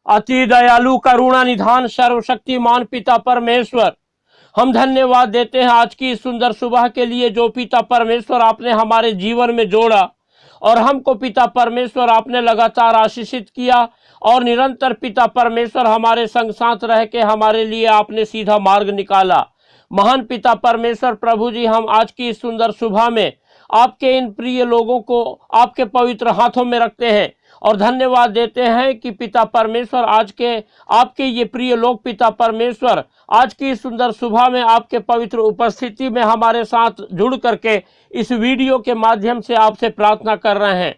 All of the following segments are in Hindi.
अति दयालु करुणा निधान सर्वशक्तिमान पिता परमेश्वर, हम धन्यवाद देते हैं आज की सुंदर सुबह के लिए जो पिता परमेश्वर आपने हमारे जीवन में जोड़ा और हमको पिता परमेश्वर आपने लगातार आशीषित किया और निरंतर पिता परमेश्वर हमारे संग साथ रह के हमारे लिए आपने सीधा मार्ग निकाला। महान पिता परमेश्वर प्रभु जी, हम आज की इस सुंदर सुबह में आपके इन प्रिय लोगों को आपके पवित्र हाथों में रखते हैं और धन्यवाद देते हैं कि पिता परमेश्वर आज के आपके ये प्रिय लोग पिता परमेश्वर आज की सुंदर सुबह में आपके पवित्र उपस्थिति में हमारे साथ जुड़ करके इस वीडियो के माध्यम से आपसे प्रार्थना कर रहे हैं।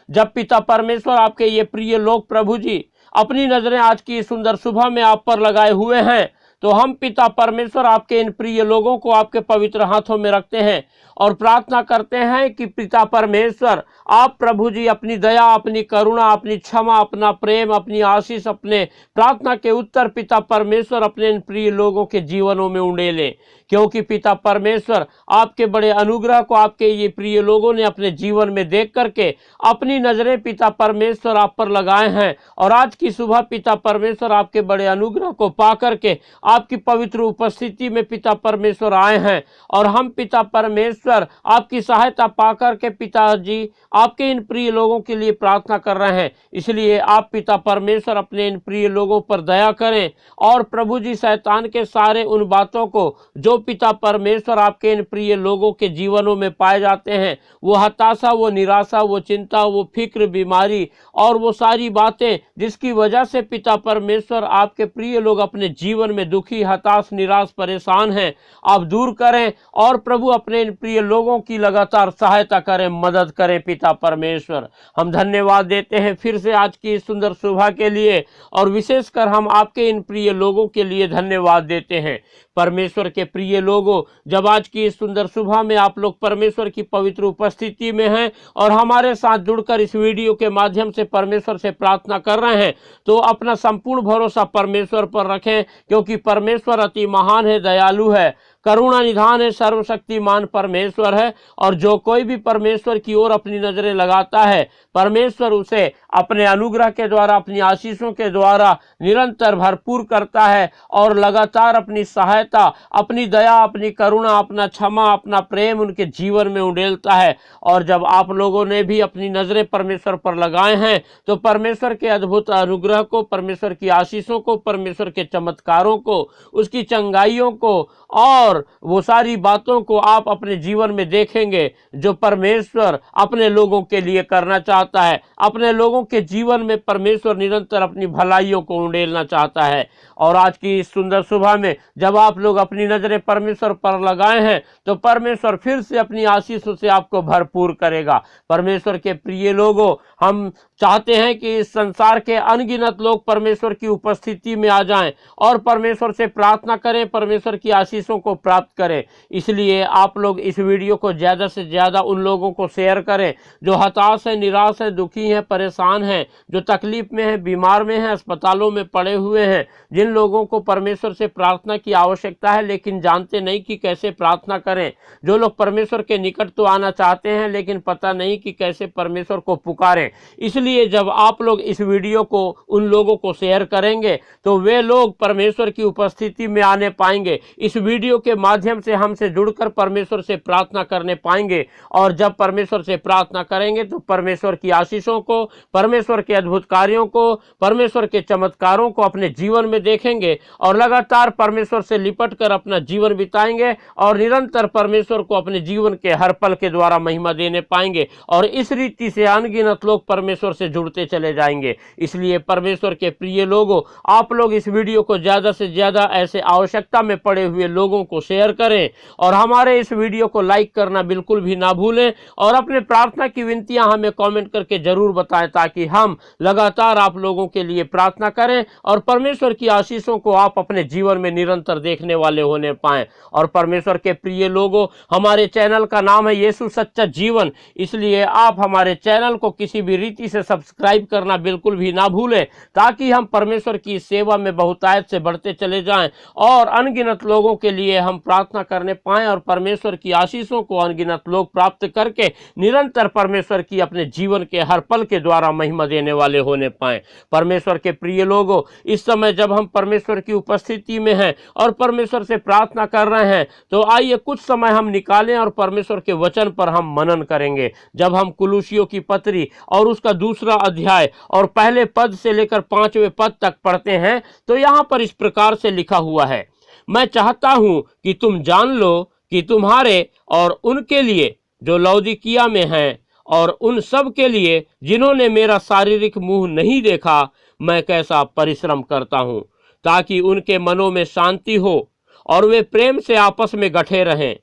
जब पिता परमेश्वर आपके ये प्रिय लोग प्रभु जी अपनी नजरें आज की सुंदर सुबह में आप पर लगाए हुए हैं, तो हम पिता परमेश्वर आपके इन प्रिय लोगों को आपके पवित्र हाथों में रखते हैं और प्रार्थना करते हैं कि पिता परमेश्वर आप प्रभु जी अपनी दया, अपनी करुणा, अपनी क्षमा, अपना प्रेम, अपनी आशीष, अपने प्रार्थना के उत्तर पिता परमेश्वर अपने इन प्रिय लोगों के जीवनों में उंडेलें, क्योंकि पिता परमेश्वर आपके बड़े अनुग्रह को आपके ये प्रिय लोगों ने अपने जीवन में देख करके अपनी नजरें पिता परमेश्वर आप पर लगाए हैं और आज की सुबह पिता परमेश्वर आपके बड़े अनुग्रह को पा करके आपकी पवित्र उपस्थिति में पिता परमेश्वर आए हैं और हम पिता परमेश्वर आपकी सहायता पाकर के पिताजी आपके इन प्रिय लोगों के लिए प्रार्थना कर रहे हैं। इसलिए आप पिता परमेश्वर अपने इन प्रिय लोगों पर दया करें और प्रभु जी शैतान के सारे उन बातों को जो पिता परमेश्वर आपके इन प्रिय लोगों के जीवनों में पाए जाते हैं, वो हताशा, वो निराशा, वो चिंता, वो फिक्र, बीमारी और वो सारी बातें जिसकी वजह से पिता परमेश्वर आपके प्रिय लोग अपने जीवन में दुखी, हताश, निराश, परेशान हैं, आप दूर करें और प्रभु अपने इन प्रिय लोगों की लगातार सहायता करें, मदद करें पिता परमेश्वर। हम धन्यवाद देते हैं फिर से आज की सुंदर सुबह के लिए और विशेषकर हम आपके इन प्रिय लोगों के लिए धन्यवाद देते हैं। परमेश्वर के प्रिय लोगों, जब आज की इस सुंदर सुबह में आप लोग परमेश्वर की पवित्र उपस्थिति में हैं और हमारे साथ जुड़कर इस वीडियो के माध्यम से परमेश्वर से प्रार्थना कर रहे हैं, तो अपना संपूर्ण भरोसा परमेश्वर पर रखें, क्योंकि परमेश्वर अति महान है, दयालु है, करुणा निधान है, सर्वशक्तिमान परमेश्वर है और जो कोई भी परमेश्वर की ओर अपनी नजरें लगाता है, परमेश्वर उसे अपने अनुग्रह के द्वारा, अपनी आशीषों के द्वारा निरंतर भरपूर करता है और लगातार अपनी सहायता, अपनी दया, अपनी करुणा, अपना क्षमा, अपना प्रेम उनके जीवन में उंडेलता है। और जब आप लोगों ने भी अपनी नजरें परमेश्वर पर लगाए हैं, तो परमेश्वर के अद्भुत अनुग्रह को, परमेश्वर की आशीषों को, परमेश्वर के चमत्कारों को, उसकी चंगाइयों को और वो सारी बातों को आप अपने जीवन में देखेंगे जो परमेश्वर अपने लोगों के लिए करना चाहता है। अपने लोगों के जीवन में परमेश्वर निरंतर अपनी भलाइयों को उंडेलना चाहता है। और आज की इस सुंदर सुबह में जब आप लोग अपनी नजरें परमेश्वर पर लगाए हैं, तो परमेश्वर फिर से अपनी आशीषों से आपको भरपूर करेगा। परमेश्वर के प्रिय लोगों, हम चाहते हैं कि इस संसार के अनगिनत लोग परमेश्वर की उपस्थिति में आ जाएं और परमेश्वर से प्रार्थना करें, परमेश्वर की आशीषों को प्राप्त करें। इसलिए आप लोग इस वीडियो को ज़्यादा से ज़्यादा उन लोगों को शेयर करें जो हताश है, निराश है, दुखी हैं, परेशान हैं, जो तकलीफ में हैं, बीमार में हैं, अस्पतालों में पड़े हुए हैं, जिन लोगों को परमेश्वर से प्रार्थना की आवश्यकता है लेकिन जानते नहीं कि कैसे प्रार्थना करें, जो लोग परमेश्वर के निकट तो आना चाहते हैं लेकिन पता नहीं कि कैसे परमेश्वर को पुकारें। इसलिए जब आप लोग इस वीडियो को उन लोगों को शेयर करेंगे तो वे लोग परमेश्वर की उपस्थिति में आने पाएंगे। इस वीडियो के माध्यम से हमसे जुड़कर परमेश्वर से प्रार्थना करने पाएंगे और जब परमेश्वर से प्रार्थना करेंगे तो परमेश्वर की आशीषों को, परमेश्वर के अद्भुत कार्यों को, परमेश्वर के चमत्कारों को अपने जीवन में देखेंगे और लगातार परमेश्वर से लिपट कर अपना जीवन बिताएंगे और निरंतर परमेश्वर को अपने जीवन के हर पल के द्वारा महिमा देने पाएंगे और इस रीति से अनगिनत लोग परमेश्वर से जुड़ते चले जाएंगे। इसलिए परमेश्वर के प्रिय लोगों, आप लोग इस वीडियो को ज़्यादा से ज़्यादा ऐसे आवश्यकता में पड़े हुए लोगों को शेयर करें और हमारे इस वीडियो को लाइक करना बिल्कुल भी ना भूलें और अपने प्रार्थना की विनतियां हमें कमेंट करके जरूर बताएं ताकि हम लगातार आप लोगों के लिए प्रार्थना करें और परमेश्वर की आशीषों को आप अपने जीवन में निरंतर देखने वाले होने पाएं। और परमेश्वर के प्रिय लोगों, हमारे चैनल का नाम है यीशु सच्चा जीवन, इसलिए आप हमारे चैनल को किसी भी रीति से सब्सक्राइब करना बिल्कुल भी ना भूलें ताकि हम परमेश्वर की सेवा में बहुतायत से बढ़ते चले जाएं और अनगिनत लोगों के लिए हम प्रार्थना करने पाएं और परमेश्वर की आशीषों को अनगिनत लोग प्राप्त करके निरंतर परमेश्वर की अपने जीवन के हर पल के द्वारा महिमा देने वाले होने पाएं। परमेश्वर के प्रिय लोगों, इस समय जब हम परमेश्वर की उपस्थिति में हैं और परमेश्वर से प्रार्थना कर रहे हैं, तो आइए कुछ समय हम निकालें और परमेश्वर के वचन पर हम मनन करेंगे। जब हम कुलुसियों की पत्री और उसका दूसरा अध्याय और पहले पद से लेकर 5वें पद तक पढ़ते हैं, तो यहाँ पर इस प्रकार से लिखा हुआ है, मैं चाहता हूं कि तुम जान लो कि तुम्हारे और उनके लिए जो लौदीकिया में हैं और उन सब के लिए जिन्होंने मेरा शारीरिक मुंह नहीं देखा, मैं कैसा परिश्रम करता हूं, ताकि उनके मनों में शांति हो और वे प्रेम से आपस में गठे रहें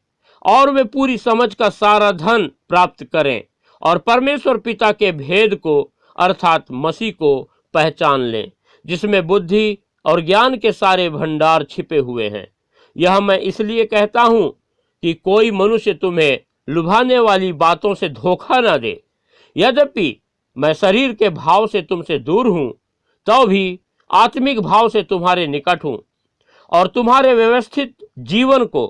और वे पूरी समझ का सारा धन प्राप्त करें और परमेश्वर पिता के भेद को अर्थात मसीह को पहचान लें, जिसमें बुद्धि और ज्ञान के सारे भंडार छिपे हुए हैं। यह मैं इसलिए कहता हूं कि कोई मनुष्य तुम्हें लुभाने वाली बातों से धोखा न दे। यद्यपि मैं शरीर के भाव से तुमसे दूर हूं, तो भी आत्मिक भाव से तुम्हारे निकट हूं और तुम्हारे व्यवस्थित जीवन को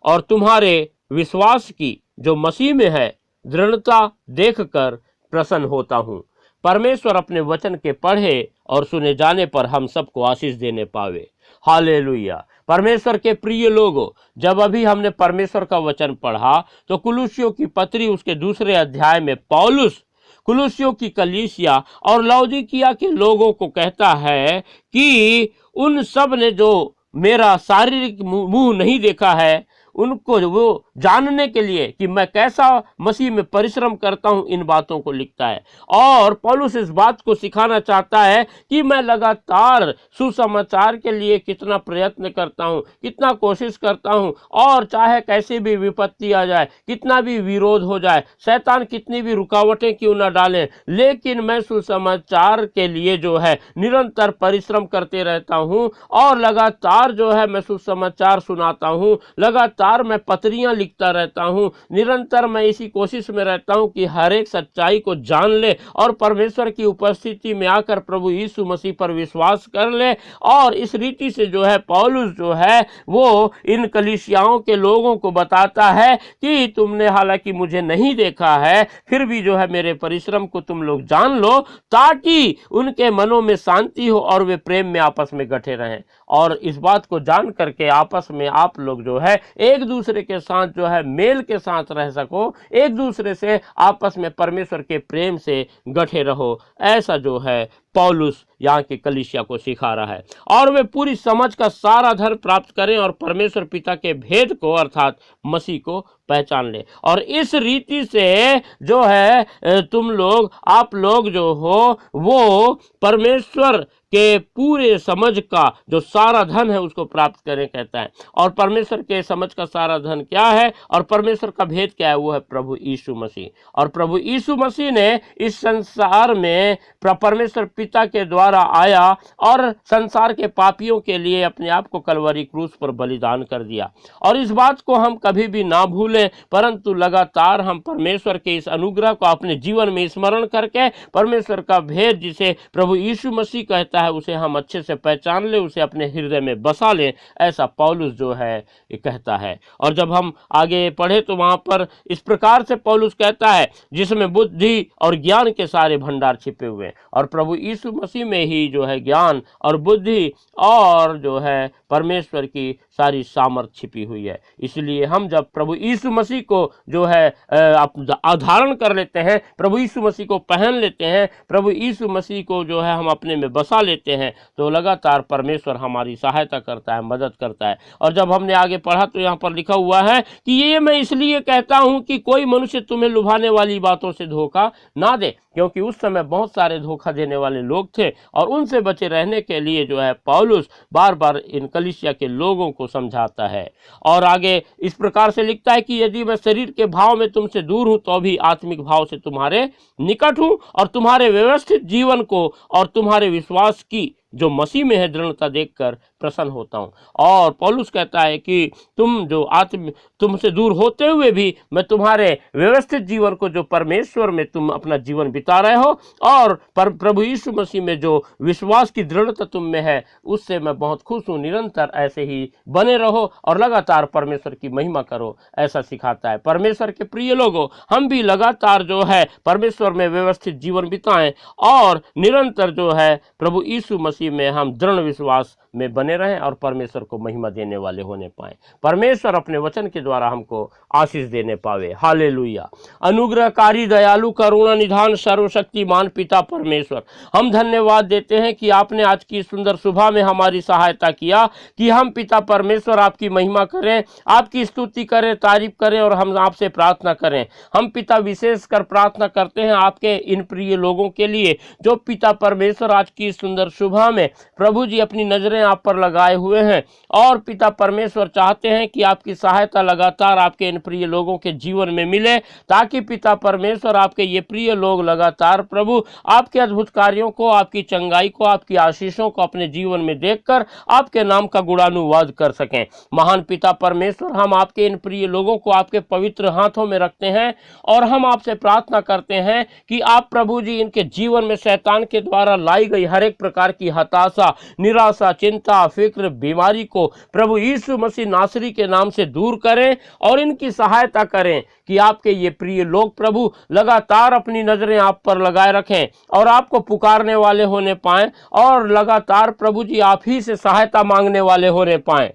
और तुम्हारे विश्वास की जो मसीह में है दृढ़ता देखकर प्रसन्न होता हूं। परमेश्वर अपने वचन के पढ़े और सुने जाने पर हम सबको आशीष देने पावे। हालेलुया। परमेश्वर के प्रिय लोगों, जब अभी हमने परमेश्वर का वचन पढ़ा तो कुलुसियों की पत्री उसके दूसरे अध्याय में पौलुस कुलुसियों की कलीसिया और लौदीकिया के लोगों को कहता है कि उन सब ने जो मेरा शारीरिक मुंह नहीं देखा है, उनको वो जानने के लिए कि मैं कैसा मसीह में परिश्रम करता हूं, इन बातों को लिखता है। और पौलुस इस बात को सिखाना चाहता है कि मैं लगातार सुसमाचार के लिए कितना प्रयत्न करता हूं, कितना कोशिश करता हूं, और चाहे कैसी भी विपत्ति आ जाए, कितना भी विरोध हो जाए, शैतान कितनी भी रुकावटें क्यों न डालें, लेकिन मैं सुसमाचार के लिए जो है निरंतर परिश्रम करते रहता हूं और लगातार जो है मैं सुसमाचार सुनाता हूं, लगातार मैं पत्रियां लिखता रहता हूं, निरंतर मैं इसी कोशिश में रहता हूं कि हर एक सच्चाई को जान ले और परमेश्वर की उपस्थिति में आकर प्रभु यीशु मसीह पर विश्वास कर ले। और इस रीति से जो है पौलुस जो है वो इन कलीसियाओं के लोगों को बताता है कि तुमने हालांकि मुझे नहीं देखा है, फिर भी जो है मेरे परिश्रम को तुम लोग जान लो, ताकि उनके मनों में शांति हो और वे प्रेम में आपस में गठे रहें। और इस बात को जान करके आपस में आप लोग जो है एक दूसरे के साथ जो है मेल के साथ रह सको, एक दूसरे से आपस में परमेश्वर के प्रेम से गठे रहो। ऐसा जो है पौलुस यहाँ के कलीसिया को सिखा रहा है। और वे पूरी समझ का सारा धन प्राप्त करें और परमेश्वर पिता के भेद को अर्थात मसीह को पहचान ले। और इस रीति से जो है तुम लोग आप लोग जो हो वो परमेश्वर के पूरे समझ का जो सारा धन है उसको प्राप्त करें कहता है। और परमेश्वर के समझ का सारा धन क्या है और परमेश्वर का भेद क्या है? वो है प्रभु यीशु मसीह। और प्रभु यीशु मसीह ने इस संसार में परमेश्वर पिता के द्वारा आया और संसार के पापियों के लिए अपने आप को कलवरी क्रूस पर बलिदान कर दिया। और इस बात को हम कभी भी ना भूलें, परंतु लगातार हम परमेश्वर के इस अनुग्रह को अपने जीवन में स्मरण करके परमेश्वर का भेद जिसे प्रभु यीशु मसीह कहता है उसे हम अच्छे से पहचान ले, उसे अपने हृदय में बसा ले। ऐसा पौलुस जो है ये कहता है। और जब हम आगे पढ़े तो वहां पर इस प्रकार से पौलुस कहता है जिसमें बुद्धि और ज्ञान के सारे भंडार छिपे हुए हैं। और प्रभु यीशु मसीह में ही जो है ज्ञान और बुद्धि और जो है परमेश्वर की सारी सामर्थ छिपी हुई है। इसलिए हम जब प्रभु यीशु मसीह को जो है धारण कर लेते हैं, प्रभु यीशु मसीह को पहन लेते हैं, प्रभु यीशु मसीह को जो है हम अपने में बसा लेते हैं, तो लगातार परमेश्वर हमारी सहायता करता है, मदद करता है। और जब हमने आगे पढ़ा तो यहाँ पर लिखा हुआ है कि ये मैं इसलिए कहता हूँ कि कोई मनुष्य तुम्हें लुभाने वाली बातों से धोखा ना दे, क्योंकि उस समय बहुत सारे धोखा देने वाले लोग थे और उनसे बचे रहने के लिए जो है पौलुस बार बार इन कलीसिया के लोगों को समझाता है। और आगे इस प्रकार से लिखता है कि यदि मैं शरीर के भाव में तुमसे दूर हूं तो भी आत्मिक भाव से तुम्हारे निकट हूं और तुम्हारे व्यवस्थित जीवन को और तुम्हारे विश्वास की जो मसीह में है दृढ़ता देखकर प्रसन्न होता हूँ। और पौलुस कहता है कि तुमसे दूर होते हुए भी मैं तुम्हारे व्यवस्थित जीवन को, जो परमेश्वर में तुम अपना जीवन बिता रहे हो, और प्रभु यीशु मसीह में जो विश्वास की दृढ़ता तुम में है, उससे मैं बहुत खुश हूँ। निरंतर ऐसे ही बने रहो और लगातार परमेश्वर की महिमा करो, ऐसा सिखाता है। परमेश्वर के प्रिय लोगों, हम भी लगातार जो है परमेश्वर में व्यवस्थित जीवन बिताएं और निरंतर जो है प्रभु यीशु मसीह में हम दृढ़ विश्वास में बने रहें और परमेश्वर को महिमा देने वाले होने पाए। परमेश्वर अपने वचन के द्वारा हमको आशीष देने पावे। हालेलुया। अनुग्रहकारी, दयालु, करुणा निधान, सर्वशक्तिमान पिता परमेश्वर, हम धन्यवाद देते हैं कि आपने आज की सुंदर सुबह में हमारी सहायता किया कि हम पिता परमेश्वर आपकी महिमा करें, आपकी स्तुति करें, तारीफ करें और हम आपसे प्रार्थना करें। हम पिता विशेष कर प्रार्थना करते हैं आपके इन प्रिय लोगों के लिए जो पिता परमेश्वर आज की सुंदर सुबह में प्रभु जी अपनी नजरें आप पर लगाए हुए हैं, और पिता परमेश्वर चाहते हैं कि आपकी सहायता लगातार आपके इन प्रिय लोगों के जीवन में मिले, ताकि पिता परमेश्वर आपके ये प्रिय लोग लगातार प्रभु आपके अद्भुत कार्यों को, आपकी चंगाई को, आपकी आशीषों को अपने जीवन में देखकर आपके नाम का गुणानुवाद कर सकें। महान पिता परमेश्वर, हम आपके इन प्रिय लोगों को आपके पवित्र हाथों में रखते हैं और हम आपसे प्रार्थना करते हैं कि आप प्रभु जी इनके जीवन में शैतान के द्वारा लाई गई हर एक प्रकार की हताशा, निराशा, चिंता, फिक्र, बीमारी को प्रभु यीशु मसीह नासरी के नाम से दूर करें और इनकी सहायता करें कि आपके ये प्रिय लोग प्रभु लगातार अपनी नजरें आप पर लगाए रखें और आपको पुकारने वाले होने पाएं और लगातार प्रभु जी आप ही से सहायता मांगने वाले होने पाएं,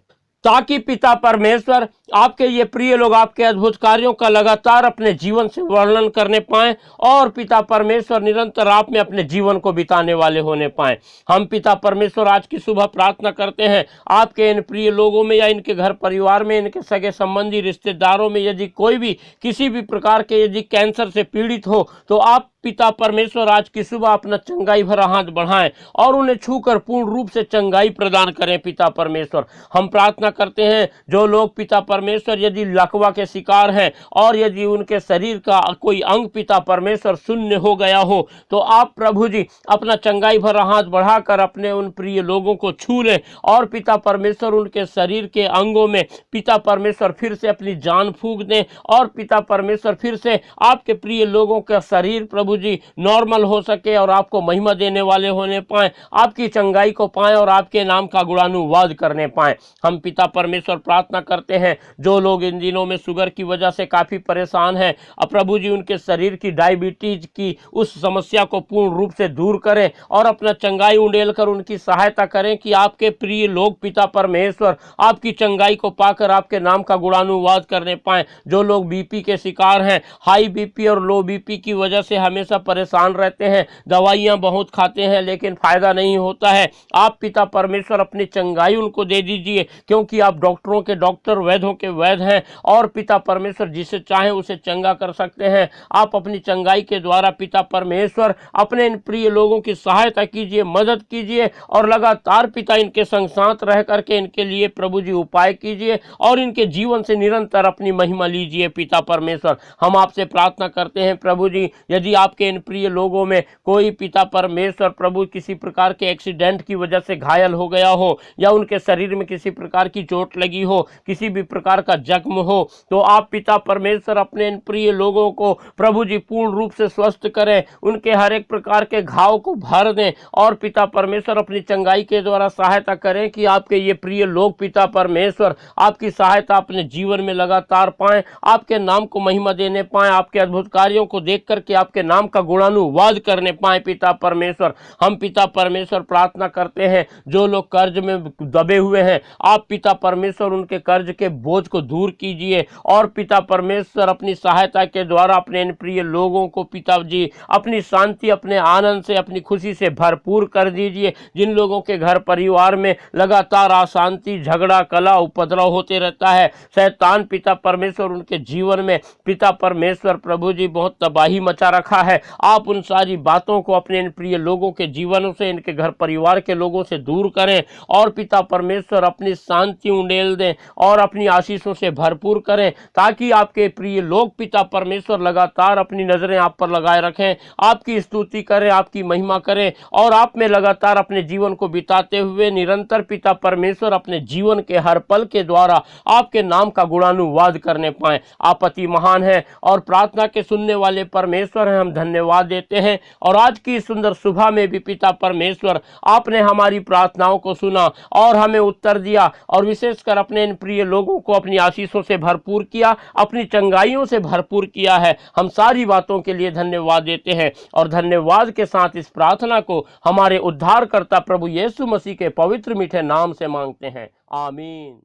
ताकि पिता परमेश्वर आपके ये प्रिय लोग आपके अद्भुत कार्यों का लगातार अपने जीवन से वर्णन करने पाएं और पिता परमेश्वर निरंतर आप में अपने जीवन को बिताने वाले होने पाएं। हम पिता परमेश्वर आज की सुबह प्रार्थना करते हैं आपके इन प्रिय लोगों में या इनके घर परिवार में, इनके सगे संबंधी रिश्तेदारों में यदि कोई भी किसी भी प्रकार के यदि कैंसर से पीड़ित हो, तो आप पिता परमेश्वर आज की सुबह अपना चंगाई भरा हाथ बढ़ाएं और उन्हें छूकर पूर्ण रूप से चंगाई प्रदान करें। पिता परमेश्वर, हम प्रार्थना करते हैं जो लोग पिता परमेश्वर यदि लकवा के शिकार हैं और यदि उनके शरीर का कोई अंग पिता परमेश्वर शून्य हो गया हो, तो आप प्रभु जी अपना चंगाई भरा हाथ बढ़ाकर अपने उन प्रिय लोगों को छू लें और पिता परमेश्वर उनके शरीर के अंगों में पिता परमेश्वर फिर से अपनी जान फूंक दें और पिता परमेश्वर फिर से आपके प्रिय लोगों का शरीर प्रभु जी नॉर्मल हो सके और आपको महिमा देने वाले होने पाए, आपकी चंगाई को पाएं और आपके नाम का गुणानुवाद करने पाएं। हम पिता परमेश्वर प्रार्थना करते हैं जो लोग इन दिनों में शुगर की वजह से काफी परेशान हैं, अब प्रभु जी उनके शरीर की डायबिटीज की उस समस्या को पूर्ण रूप से दूर करें और अपना चंगाई उंडेल कर उनकी सहायता करें कि आपके प्रिय लोग पिता परमेश्वर आपकी चंगाई को पाकर आपके नाम का गुणानुवाद करने पाए। जो लोग बीपी के शिकार हैं, हाई बीपी और लो बीपी की वजह से हमेशा परेशान रहते हैं, दवाइयां बहुत खाते हैं लेकिन फायदा नहीं होता है, आप पिता परमेश्वर अपनी चंगाई उनको दे दीजिए, क्योंकि आप डॉक्टरों के डॉक्टर, वैद्यों के वैद्य हैं और पिता परमेश्वर जिसे चाहे उसे चंगा कर सकते हैं। आप अपनी चंगाई के द्वारा पिता परमेश्वर अपने इन प्रिय लोगों की सहायता कीजिए, मदद कीजिए और लगातार पिता इनके संग साथ रह करके इनके लिए प्रभु जी उपाय कीजिए और इनके जीवन से निरंतर अपनी महिमा लीजिए। पिता परमेश्वर, हम आपसे प्रार्थना करते हैं प्रभु जी, यदि आपके इन प्रिय लोगों में कोई पिता परमेश्वर प्रभु किसी प्रकार के एक्सीडेंट की वजह से घायल हो गया हो या उनके शरीर में किसी प्रकार की चोट लगी हो, किसी भी प्रकार का जख्म हो, तो आप पिता परमेश्वर अपने इन प्रिय लोगों को प्रभु जी पूर्ण रूप से स्वस्थ करें, उनके हर एक प्रकार के घाव को भर दें और पिता परमेश्वर अपनी चंगाई के द्वारा सहायता करें कि आपके ये प्रिय लोग पिता परमेश्वर आपकी सहायता अपने जीवन में लगातार पाएं, आपके नाम को महिमा देने पाएं, आपके अद्भुत कार्यों को देख करके आपके नाम का गुणानुवाद करने पाए। पिता परमेश्वर, हम पिता परमेश्वर प्रार्थना करते हैं जो लोग कर्ज में दबे हुए हैं, आप पिता परमेश्वर उनके कर्ज के बोझ को दूर कीजिए और पिता परमेश्वर अपनी सहायता के द्वारा अपने इन प्रिय लोगों को पिता जी अपनी शांति, अपने आनंद से, अपनी खुशी से भरपूर कर दीजिए। जिन लोगों के घर परिवार में लगातार अशांति, झगड़ा, कलह, उपद्रव होते रहता है, शैतान पिता परमेश्वर उनके जीवन में पिता परमेश्वर प्रभु जी बहुत तबाही मचा रखा है, आप उन सारी बातों को अपने इन प्रिय लोगों के जीवनों से, इनके घर परिवार के लोगों से दूर करें और पिता परमेश्वर अपनी शांति उंडेल दें और अपनी आशीषों से भरपूर करें, ताकि आपके प्रिय लोग पिता परमेश्वर लगातार अपनी नजरें आप पर लगाए रखें, आपकी स्तुति करें, आपकी महिमा करें और आप में लगातार अपने जीवन को बिताते हुए निरंतर पिता परमेश्वर अपने जीवन के हर पल के द्वारा आपके नाम का गुणानुवाद करने पाए। आप अति महान हैं और प्रार्थना के सुनने वाले परमेश्वर हैं। हम धन्यवाद देते हैं और आज की सुंदर सुबह में भी पिता परमेश्वर आपने हमारी प्रार्थनाओं को सुना और हमें उत्तर दिया और विशेषकर अपने इन प्रिय लोगों को अपनी आशीषों से भरपूर किया, अपनी चंगाइयों से भरपूर किया है। हम सारी बातों के लिए धन्यवाद देते हैं और धन्यवाद के साथ इस प्रार्थना को हमारे उद्धारकर्ता प्रभु यीशु मसीह के पवित्र मीठे नाम से मांगते हैं। आमीन।